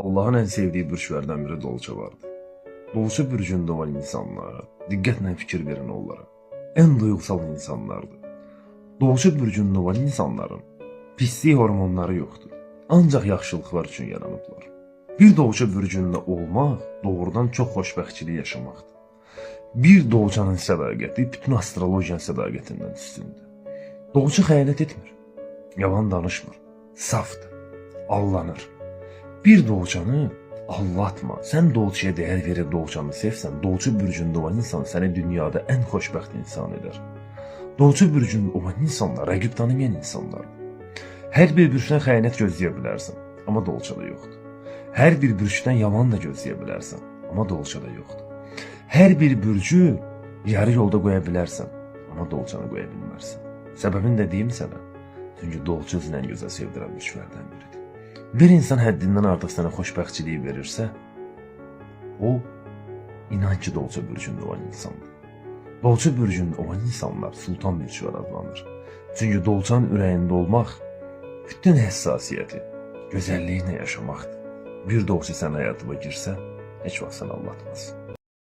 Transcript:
Allah'ın en sevdiği bürçlərdən biri dolça vardı. Dolça bürcündə olan insanlar, diqqətlə fikir verin onlara. En duyğusal insanlardır. Dolça bürcündə olan insanların pislik hormonları yoxdur. Ancaq yaxşılıqlar üçün yaranıblar. Bir dolça bürcündə olmaq doğrudan çox xoşbəxtçilik yaşamaqdır. Bir dolçanın sədaqəti bütün astrolojiyanın sədaqətindən üstündür. Dolça xəyanət etmir, yalan danışmır, safdır, allanır. Bir dolçanı allatma. Sən dolçaya dəyər verib dolçanı sevsən, dolça bürcündə olan insan səni dünyada ən xoşbəxt insan edər. Dolça bürcündə olan insanlar rəqib tanımayan insanlardır. Hər bir bürcdən xəyanət gözləyə bilərsən, amma dolçada yoxdur. Hər bir bürcdən yalan da gözləyə bilərsən, amma dolçada yoxdur. Hər bir bürcü yarı yolda qoya bilərsən, amma dolçanı qoya bilmərsən. Səbəbini də deyim sənə, çünki dolça özünə ən gözəl sevdirən bürclərdən biridir. Bir insan həddindən artıq sənə xoşbəxtçiliyi verirsə, o, inan ki, dolça bürcündə olan insandır. Dolça bürcündə olan insanlar sultan bürcülər adlanır. Çünki dolçanın ürəyində olmaq bütün həssasiyyəti, gözəlliyinə yaşamaqdır. Bir dolça sən həyatıma girsə, heç vaxt səni allatmaz.